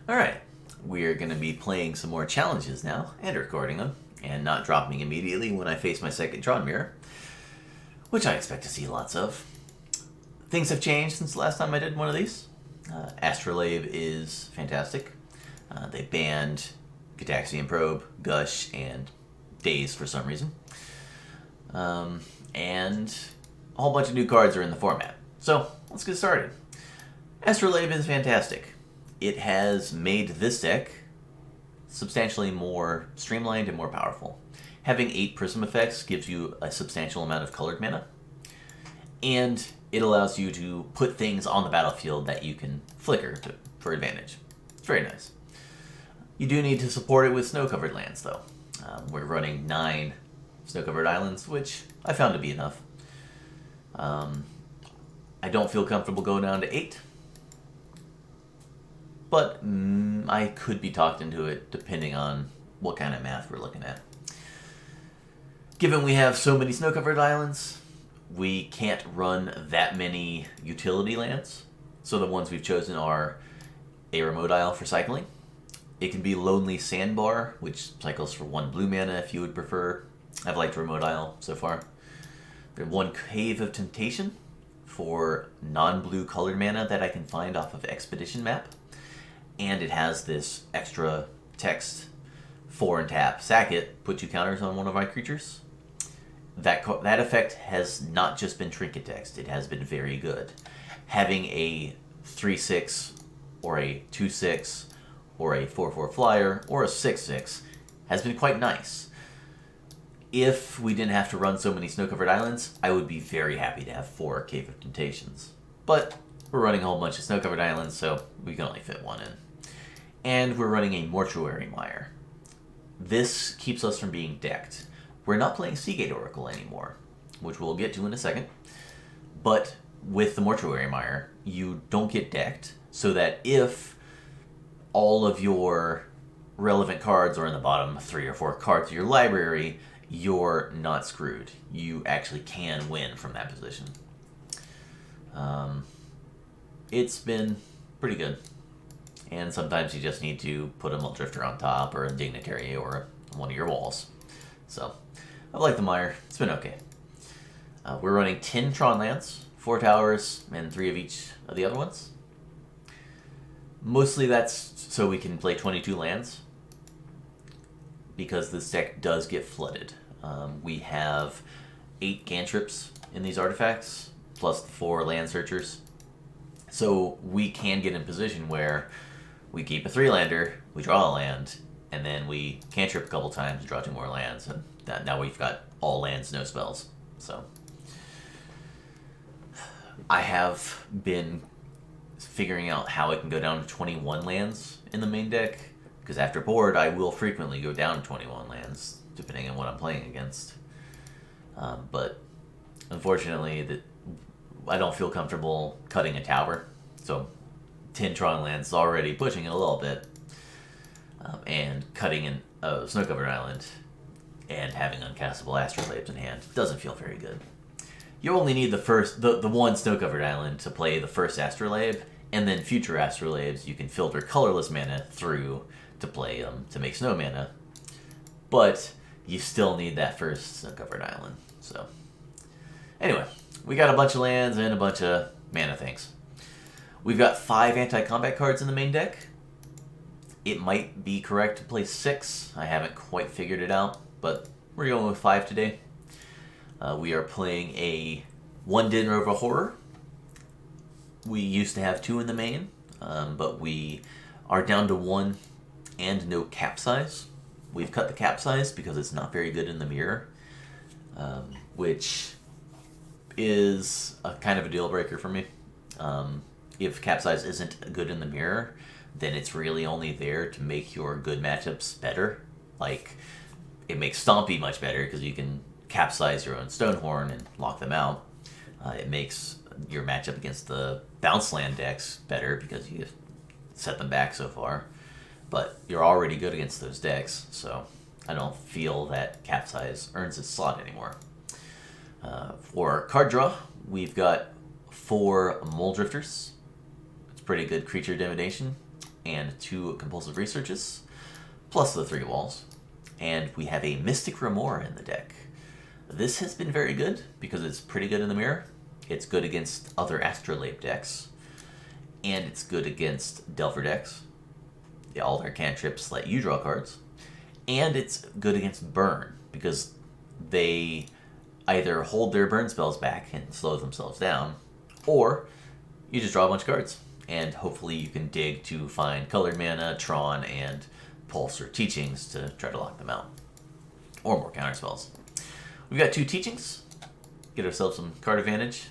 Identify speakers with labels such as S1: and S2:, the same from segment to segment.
S1: Alright, we're going to be playing some more challenges now, and recording them, and not dropping immediately when I face my second Tron mirror, which I expect to see lots of. Things have changed since the last time I did one of these. Astrolabe is fantastic. They banned Gataxian Probe, Gush, and Daze for some reason. And a whole bunch of new cards are in the format. So, let's get started. Astrolabe is fantastic. It has made this deck substantially more streamlined and more powerful. Having 8 Prism effects gives you a substantial amount of colored mana, and it allows you to put things on the battlefield that you can flicker for advantage. It's very nice. You do need to support it with snow-covered lands, though. We're running 9 snow-covered islands, which I found to be enough. I don't feel comfortable going down to 8. But I could be talked into it depending on what kind of math we're looking at. Given we have so many snow-covered islands, we can't run that many utility lands. So the ones we've chosen are a remote isle for cycling. It can be Lonely Sandbar, which cycles for 1 blue mana if you would prefer. I've liked Remote Isle so far. There's 1 Cave of Temptation for non-blue colored mana that I can find off of Expedition map. And it has this extra text, 4 and tap, sack it, put 2 counters on one of my creatures. That effect has not just been trinket text, it has been very good. Having a 3/6 or a 2/6 or a 4/4 flyer or a 6/6 has been quite nice. If we didn't have to run so many snow-covered islands, I would be very happy to have 4 Cave of Temptations. But we're running a whole bunch of snow-covered islands, so we can only fit 1 in. And we're running a Mortuary Mire. This keeps us from being decked. We're not playing Seagate Oracle anymore, which we'll get to in a second. But with the Mortuary Mire, you don't get decked, so that if all of your relevant cards are in the bottom 3 or 4 cards of your library, you're not screwed. You actually can win from that position. It's been pretty good. And sometimes you just need to put a Muldrifter on top, or a Dignitary, or one of your walls. So, I like the Mire. It's been okay. We're running 10 Tron lands, 4 towers, and 3 of each of the other ones. Mostly that's so we can play 22 lands, because this deck does get flooded. We have 8 cantrips in these artifacts, plus the 4 land searchers. So we can get in position where we keep a 3-lander, we draw a land, and then we cantrip a couple times, draw 2 more lands, and now we've got all lands, no spells. So I have been figuring out how I can go down to 21 lands in the main deck, because after board I will frequently go down to 21 lands, depending on what I'm playing against. But unfortunately, I don't feel comfortable cutting a tower, so 10 Tron lands is already pushing it a little bit, and cutting in a snow-covered island and having uncastable Astrolabes in hand doesn't feel very good. You only need the one snow-covered island to play the first Astrolabe, and then future Astrolabes you can filter colorless mana through to play them to make snow mana, but you still need that first snow-covered island. So anyway, we got a bunch of lands and a bunch of mana things. We've got 5 anti-combat cards in the main deck. It might be correct to play 6. I haven't quite figured it out, but we're going with 5 today. We are playing a 1 Dinner of a Horror. We used to have 2 in the main, but we are down to 1 and no capsize. We've cut the capsize because it's not very good in the mirror, which is a kind of a deal breaker for me. If capsize isn't good in the mirror, then it's really only there to make your good matchups better. Like, it makes Stompy much better because you can capsize your own Snowhorn and lock them out. It makes your matchup against the bounce land decks better because you set them back so far. But you're already good against those decks, so I don't feel that capsize earns its slot anymore. For card draw, we've got 4 Muldrifters. It's pretty good creature divination. and 2 compulsive researches, plus the 3 walls. And we have a Mystic Remora in the deck. This has been very good because it's pretty good in the mirror. It's good against other Astrolabe decks, and it's good against Delver decks. All their cantrips let you draw cards. And it's good against burn, because they either hold their burn spells back and slow themselves down, or you just draw a bunch of cards, and hopefully you can dig to find colored mana, Tron, and Pulse or Teachings to try to lock them out. Or more counter spells. We've got 2 Teachings. Get ourselves some card advantage.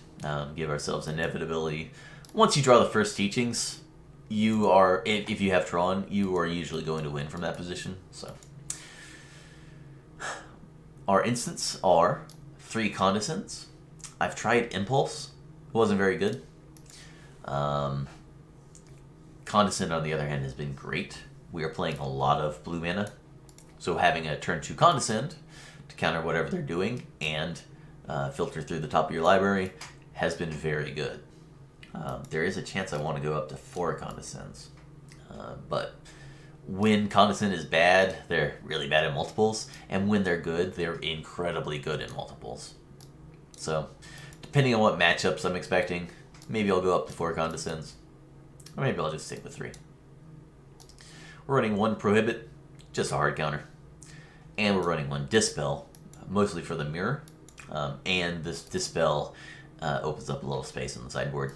S1: Give ourselves inevitability. Once you draw the first Teachings, you are, if you have Tron, you are usually going to win from that position. So, our instants are 3 Condescends. I've tried Impulse. It wasn't very good. Condescend, on the other hand, has been great. We are playing a lot of blue mana, so having a turn 2 Condescend to counter whatever they're doing and filter through the top of your library has been very good. There is a chance I want to go up to 4 Condescends, but when Condescend is bad, they're really bad at multiples, and when they're good, they're incredibly good in multiples. So, depending on what matchups I'm expecting, maybe I'll go up to 4 Condescends, or maybe I'll just stick with 3. We're running 1 Prohibit, just a hard counter, and we're running 1 Dispel, mostly for the mirror, and this Dispel opens up a little space on the sideboard.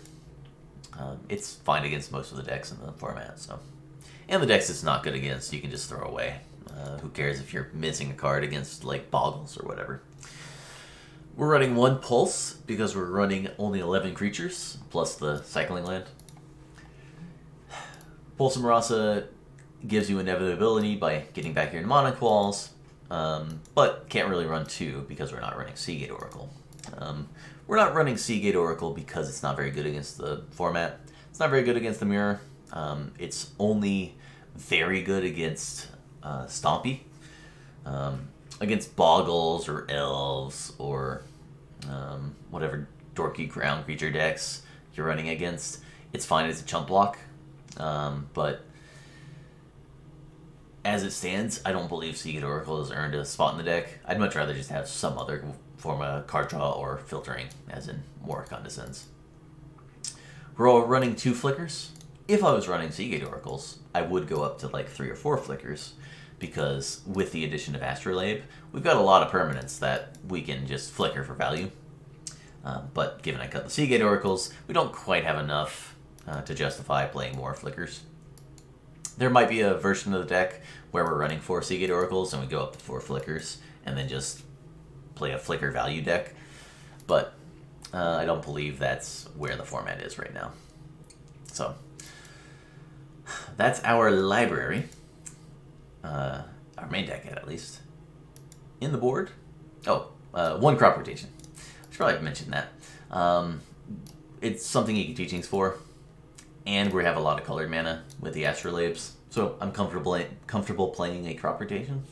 S1: It's fine against most of the decks in the format, so. And the decks it's not good against, you can just throw away. Who cares if you're missing a card against, like, Boggles or whatever. We're running 1 Pulse, because we're running only 11 creatures, plus the Cycling Land. Pulse and Marasa gives you inevitability by getting back your mnemonic walls, but can't really run 2 because we're not running Seagate Oracle. We're not running Seagate Oracle because it's not very good against the format. It's not very good against the mirror. It's only very good against Stompy. Against Boggles or Elves or whatever dorky ground creature decks you're running against, it's fine as a chump block. But as it stands, I don't believe Seagate Oracle has earned a spot in the deck. I'd much rather just have some other form of card draw or filtering, as in more Condescends. We're all running 2 Flickers. If I was running Seagate Oracles, I would go up to like 3 or 4 Flickers, because with the addition of Astrolabe, we've got a lot of permanents that we can just flicker for value. But given I cut the Seagate Oracles, we don't quite have enough to justify playing more Flickers. There might be a version of the deck where we're running 4 Seagate Oracles and we go up to 4 Flickers and then just play a Flicker value deck, but I don't believe that's where the format is right now. So, that's our library. Our main deck at least. In the board, 1 Crop Rotation. I should probably mention that. It's something you can Teachings for, and we have a lot of colored mana with the Astrolabes, so I'm comfortable playing a Crop Rotation.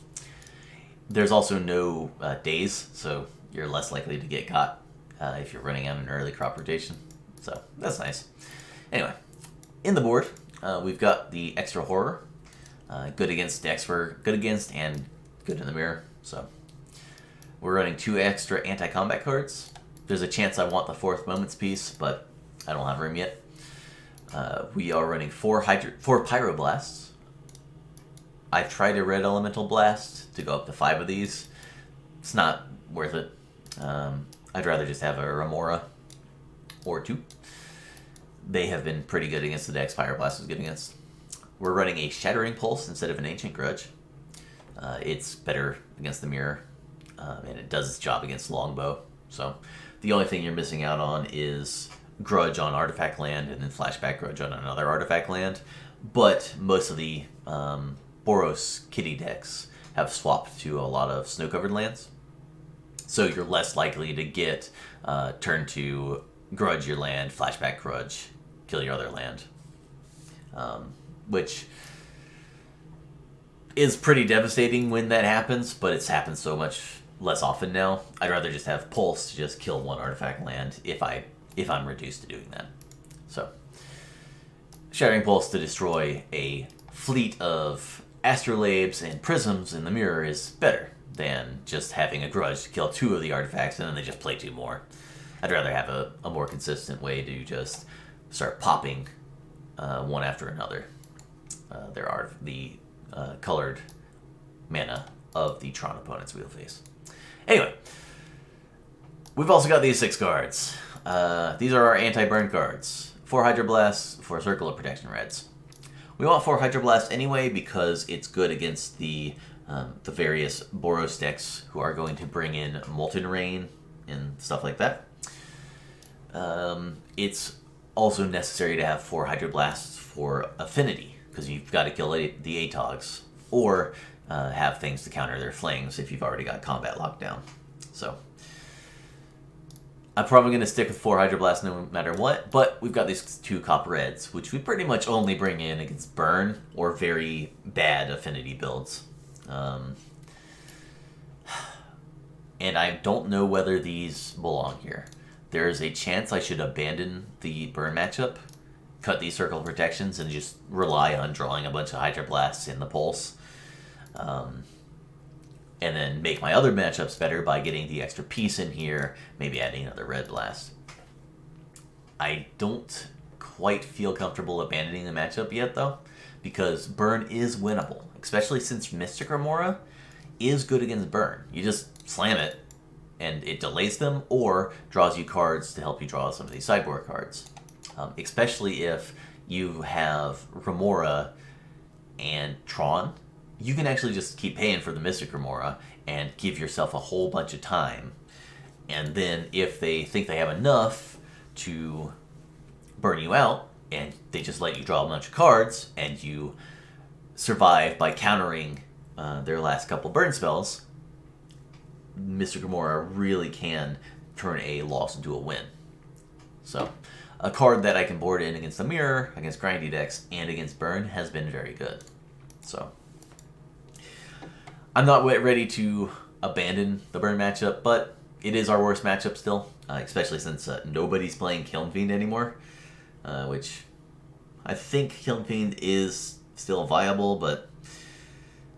S1: There's also no days, so you're less likely to get caught if you're running out an early Crop Rotation, so that's nice. Anyway, in the board, we've got the Extra Horror. Good against decks we're good against, and good in the mirror, so. We're running 2 extra anti-combat cards. There's a chance I want the 4th Moments piece, but I don't have room yet. We are running 4 Pyroblasts. I've tried a Red Elemental Blast to go up to 5 of these. It's not worth it. I'd rather just have a Remora or 2. They have been pretty good against the decks Pyroblast is good against. We're running a Shattering Pulse instead of an Ancient Grudge. It's better against the mirror, and it does its job against Longbow. So the only thing you're missing out on is Grudge on Artifact Land and then Flashback Grudge on another Artifact Land. But most of the Boros Kitty decks have swapped to a lot of snow-covered lands. So you're less likely to get turn 2, Grudge your land, Flashback Grudge, kill your other land. Which is pretty devastating when that happens, but it's happened so much less often now. I'd rather just have Pulse to just kill 1 artifact land if I'm reduced to doing that. So, Shattering Pulse to destroy a fleet of astrolabes and prisms in the mirror is better than just having a grudge to kill 2 of the artifacts and then they just play 2 more. I'd rather have a more consistent way to just start popping one after another. There are the colored mana of the Tron opponent's wheel face. Anyway, we've also got these 6 cards. These are our anti-burn cards. 4 Hydroblasts, 4 Circle of Protection Reds. We want 4 Hydroblast anyway because it's good against the various Boros decks who are going to bring in Molten Rain and stuff like that. It's also necessary to have 4 Hydroblasts for Affinity because you've got to kill the Atogs or have things to counter their flings if you've already got combat locked down. So I'm probably going to stick with 4 Hydroblasts no matter what, but we've got these 2 Copper Reds, which we pretty much only bring in against burn or very bad affinity builds. And I don't know whether these belong here. There's a chance I should abandon the burn matchup, cut these Circle of Protections, and just rely on drawing a bunch of Hydroblasts in the Pulse. And then make my other matchups better by getting the extra piece in here, maybe adding another Red Blast. I don't quite feel comfortable abandoning the matchup yet, though, because Burn is winnable, especially since Mystic Remora is good against Burn. You just slam it, and it delays them, or draws you cards to help you draw some of these sideboard cards. Especially if you have Remora and Tron, you can actually just keep paying for the Mystic Remora and give yourself a whole bunch of time. And then if they think they have enough to burn you out, and they just let you draw a bunch of cards, and you survive by countering their last couple burn spells, Mystic Remora really can turn a loss into a win. So, a card that I can board in against the mirror, against grindy decks, and against burn has been very good. So, I'm not ready to abandon the burn matchup, but it is our worst matchup still, especially since nobody's playing Kiln Fiend anymore, which I think Kiln Fiend is still viable, but,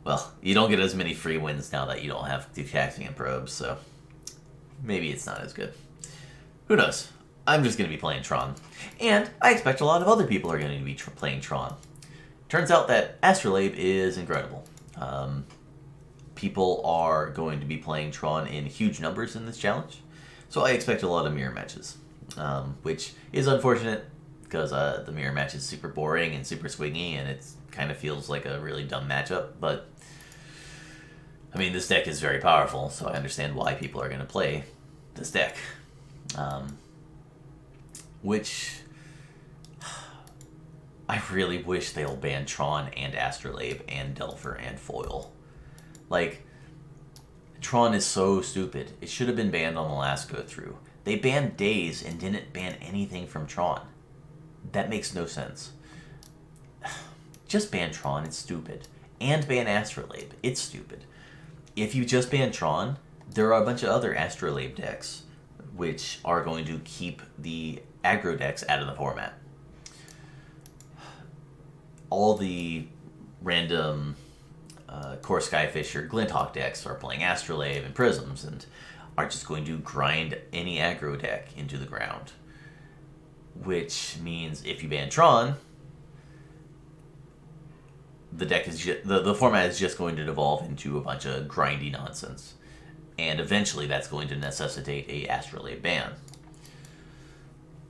S1: well, you don't get as many free wins now that you don't have Decaxian Probes, so maybe it's not as good. Who knows? I'm just going to be playing Tron, and I expect a lot of other people are going to be playing Tron. Turns out that Astrolabe is incredible. People are going to be playing Tron in huge numbers in this challenge, so I expect a lot of mirror matches, which is unfortunate because the mirror match is super boring and super swingy, and it kind of feels like a really dumb matchup, but I mean, this deck is very powerful, so I understand why people are going to play this deck. Which I really wish they'll ban Tron and Astrolabe and Delver and Foil. Like, Tron is so stupid. It should have been banned on the last go-through. They banned Daze and didn't ban anything from Tron. That makes no sense. Just ban Tron, it's stupid. And ban Astrolabe, it's stupid. If you just ban Tron, there are a bunch of other Astrolabe decks which are going to keep the aggro decks out of the format. All the random Core Skyfish or Glinthawk decks are playing Astrolabe and Prisms and are just going to grind any aggro deck into the ground. Which means if you ban Tron, the deck is the format is just going to devolve into a bunch of grindy nonsense. And eventually that's going to necessitate a Astrolabe ban.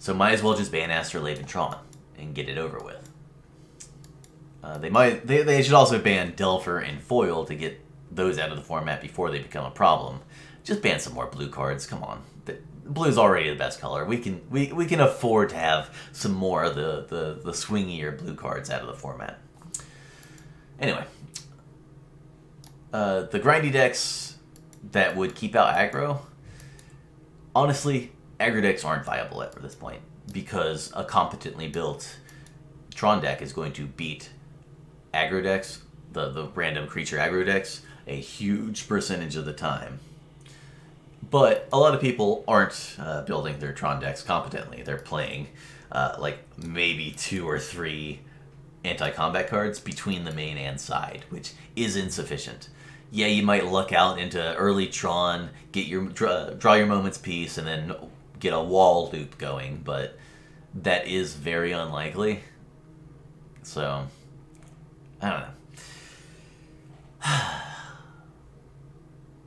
S1: So might as well just ban Astrolabe and Tron and get it over with. They should also ban Delver and Foil to get those out of the format before they become a problem. Just ban some more blue cards. Come on, blue's already the best color. We can afford to have some more of the swingier blue cards out of the format. Anyway, the grindy decks that would keep out aggro. Honestly, aggro decks aren't viable at this point because a competently built Tron deck is going to beat aggro decks, the random creature aggro decks, a huge percentage of the time. But a lot of people aren't building their Tron decks competently. They're playing like maybe 2 or 3 anti-combat cards between the main and side, which is insufficient. Yeah, you might luck out into early Tron, get your draw your moment's peace, and then get a wall loop going, but that is very unlikely. So, I don't know.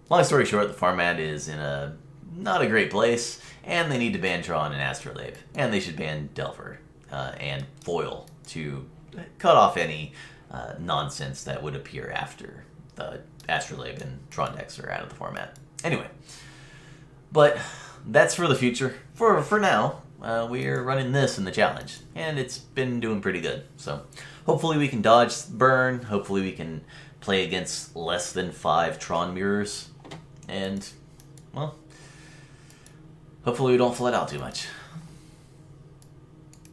S1: Long story short, the format is in a not a great place, and they need to ban Tron and Astrolabe, and they should ban Delver and Foil to cut off any nonsense that would appear after the Astrolabe and Tron decks are out of the format. Anyway, but that's for the future. For now, we're running this in the challenge, and it's been doing pretty good. So hopefully we can dodge burn. Hopefully we can play against less than 5 Tron mirrors, and well, hopefully we don't flood out too much.